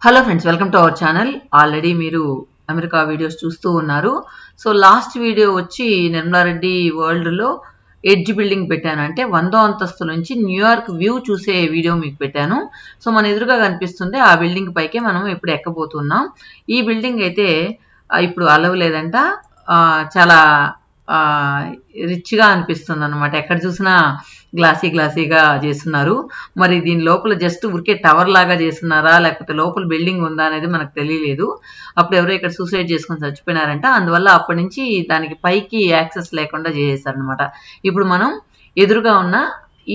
Hello friends, welcome to our channel. Already మీరు America videos చూస్తూ ఉన్నారు. సో లాస్ట్ వీడియో వచ్చి నిర్మలారెడ్డి వరల్డ్లో ఎడ్జ్ బిల్డింగ్ పెట్టాను. అంటే 100వ అంతస్తు నుంచి న్యూయార్క్ వ్యూ చూసే వీడియో మీకు పెట్టాను. సో మన ఎదురుగా కనిపిస్తుంది ఆ బిల్డింగ్ పైకే మనం ఇప్పుడు ఎక్కబోతున్నాం. ఈ బిల్డింగ్ అయితే ఇప్పుడు అలవ్ లేదంట. చాలా రిచ్గా అనిపిస్తుంది అనమాట. ఎక్కడ చూసినా గ్లాసీగా చేస్తున్నారు. మరి దీని లోపల జస్ట్ ఊరికే టవర్ లాగా చేస్తున్నారా, లేకపోతే లోపల బిల్డింగ్ ఉందా అనేది మనకు తెలియలేదు. అప్పుడు ఎవరో ఇక్కడ సూసైడ్ చేసుకొని చచ్చిపోయినారంట. అందువల్ల అప్పటి నుంచి దానికి పైకి యాక్సెస్ లేకుండా చేసేసారనమాట. ఇప్పుడు మనం ఎదురుగా ఉన్న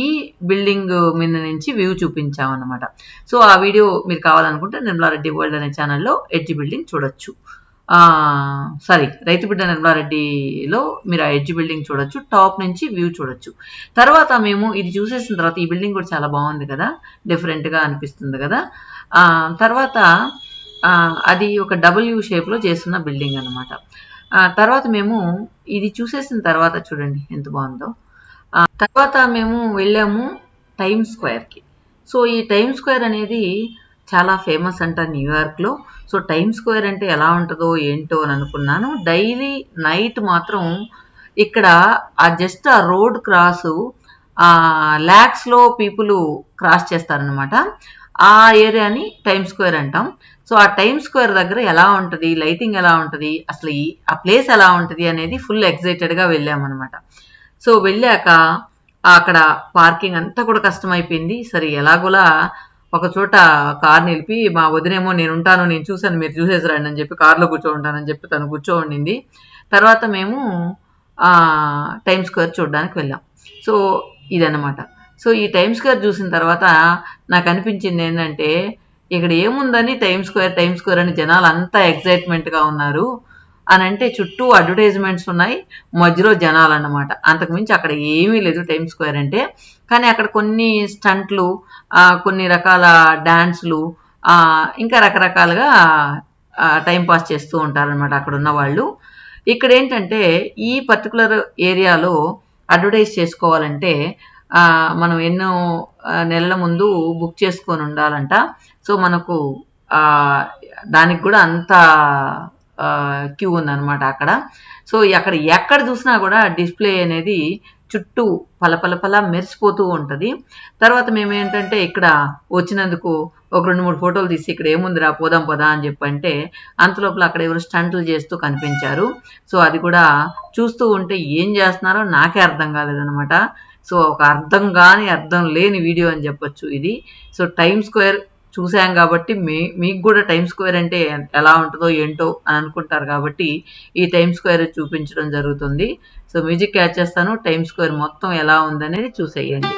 ఈ బిల్డింగ్ మీద నుంచి వ్యూ చూపించామన్నమాట. సో ఆ వీడియో మీరు కావాలనుకుంటే నిర్మలారెడ్డి వరల్డ్ అనే ఛానల్లో ఎడ్జ్ బిల్డింగ్ చూడొచ్చు. రైతు బిడ్డ నిర్మలారెడ్డిలో మీరు ఆ ఎడ్జ్ బిల్డింగ్ చూడొచ్చు. టాప్ నుంచి వ్యూ చూడొచ్చు. తర్వాత మేము ఇది చూసేసిన తర్వాత ఈ బిల్డింగ్ కూడా చాలా బాగుంది కదా, డిఫరెంట్గా అనిపిస్తుంది కదా. తర్వాత అది ఒక డబ్ల్యూ షేప్లో చేస్తున్న బిల్డింగ్ అనమాట. తర్వాత మేము ఇది చూసేసిన తర్వాత చూడండి ఎంత బాగుందో. తర్వాత మేము వెళ్ళాము టైమ్స్ స్క్వేర్కి. సో ఈ టైమ్స్ స్క్వేర్ అనేది చాలా ఫేమస్ అంట న్యూయార్క్లో. సో టైమ్స్ స్క్వేర్ అంటే ఎలా ఉంటుందో ఏంటో అని అనుకున్నాను. డైలీ నైట్ మాత్రం ఇక్కడ జస్ట్ ఆ రోడ్ క్రాసు ల్యాక్స్లో పీపుల్ క్రాస్ చేస్తారనమాట. ఆ ఏరియాని టైమ్స్ స్క్వేర్ అంటాం. సో ఆ టైమ్స్ స్క్వేర్ దగ్గర ఎలా ఉంటుంది, లైటింగ్ ఎలా ఉంటుంది, అసలు ఆ ప్లేస్ ఎలా ఉంటుంది అనేది ఫుల్ ఎక్సైటెడ్గా వెళ్ళామన్నమాట. సో వెళ్ళాక అక్కడ పార్కింగ్ అంతా కూడా కష్టమైపోయింది. సరే ఎలాగోలా ఒక చోట కార్ నిలిపి మా వదినేమో నేను ఉంటాను, నేను చూశాను, మీరు చూసేసిరండి అని చెప్పి కార్లో కూర్చోంటానని చెప్పి తను కూర్చోండింది. తర్వాత మేము టైమ్స్ స్క్వేర్ చూడడానికి వెళ్ళాం. సో ఇదన్నమాట. సో ఈ టైమ్స్ స్క్వేర్ చూసిన తర్వాత నాకు అనిపించింది ఏంటంటే, ఇక్కడ ఏముందని టైమ్స్ స్క్వేర్ అని జనాలు అంతా ఎక్సైట్మెంట్గా ఉన్నారు అని అంటే, చుట్టూ అడ్వర్టైజ్మెంట్స్ ఉన్నాయి, మధ్యలో జనాలు అన్నమాట. అంతకుమించి అక్కడ ఏమీ లేదు టైమ్స్ స్క్వేర్ అంటే. కానీ అక్కడ కొన్ని స్టంట్లు, కొన్ని రకాల డాన్స్లు, ఇంకా రకరకాలుగా టైం పాస్ చేస్తూ ఉంటారనమాట అక్కడ ఉన్న వాళ్ళు. ఇక్కడ ఏంటంటే ఈ పర్టికులర్ ఏరియాలో అడ్వర్టైజ్ చేసుకోవాలంటే మనం ఎన్నో నెలల ముందు బుక్ చేసుకొని ఉండాలంట. సో మనకు దానికి కూడా అంత క్యూ ఉందన్నమాట అక్కడ. సో అక్కడ ఎక్కడ చూసినా కూడా డిస్ప్లే అనేది చుట్టూ పలపలపల మెరిసిపోతూ ఉంటుంది. తర్వాత మేము ఏంటంటే ఇక్కడ వచ్చినందుకు ఒక 2-3 ఫోటోలు తీసి ఇక్కడ ఏముందిరా పోదాం పదా అని చెప్పంటే, అంతలోపల అక్కడ ఎవరు స్టంట్లు చేస్తూ కనిపించారు. సో అది కూడా చూస్తూ ఉంటే ఏం చేస్తున్నారో నాకే అర్థం కాలేదనమాట. సో ఒక అర్థం లేని వీడియో అని చెప్పొచ్చు ఇది. సో టైమ్ స్క్వేర్ చూసాం కాబట్టి మీకు కూడా టైమ్ స్క్వేర్ అంటే ఎలా ఉంటుందో ఏంటో అని అనుకుంటారు కాబట్టి ఈ టైమ్ స్క్వేర్ చూపించడం జరుగుతుంది. సో మ్యూజిక్ యాడ్ చేస్తాను, టైమ్ స్క్వేర్ మొత్తం ఎలా ఉందనేది చూసేయండి.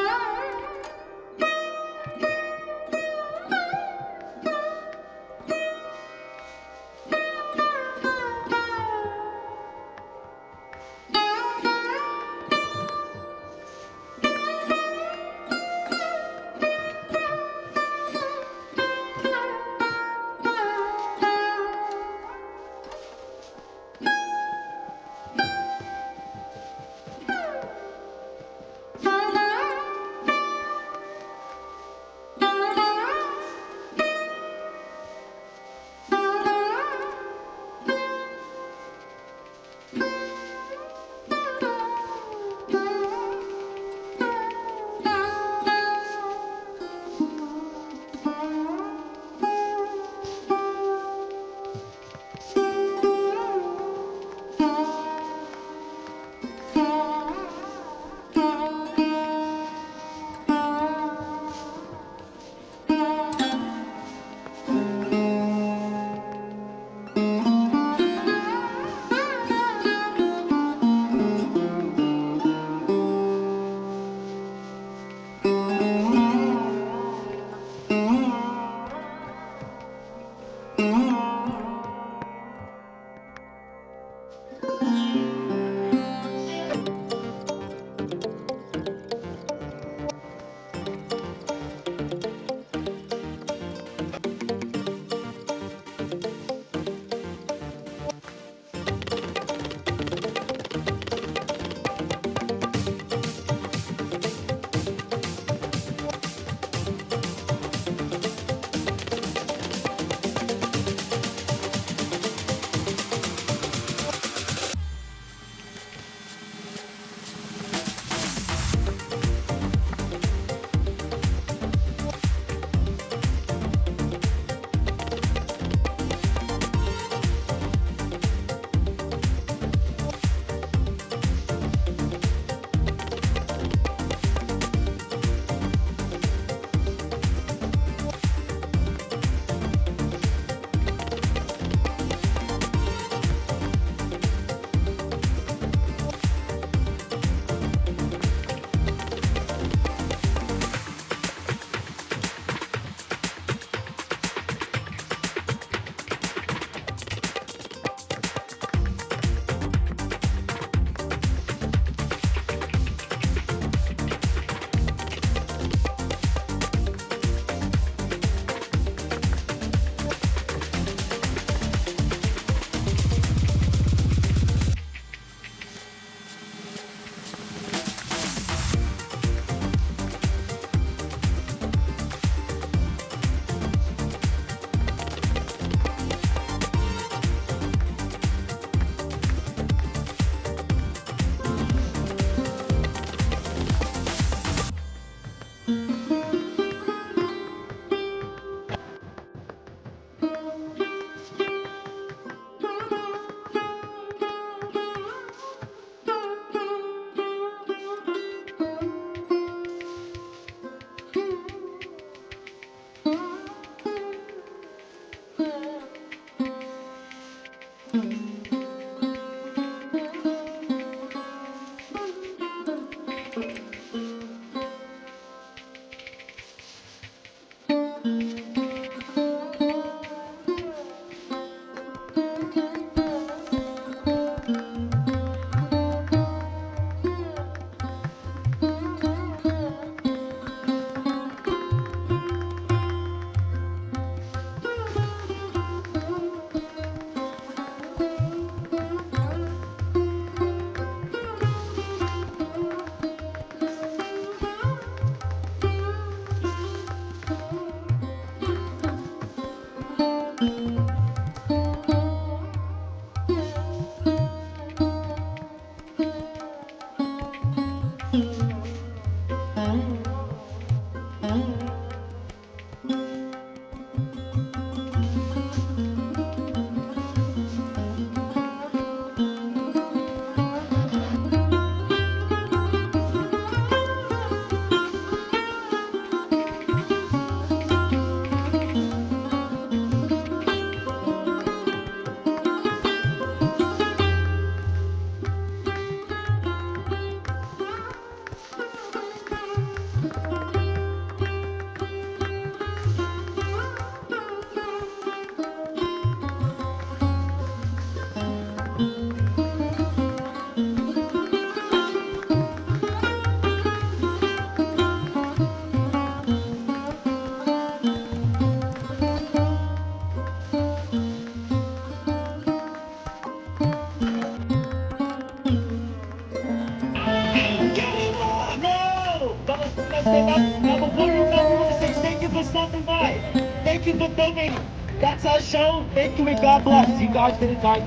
Number one, number 6, thank you for stopping by. Thank you for filming. That's our show. Thank you and God bless. You guys did it right.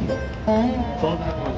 Well done.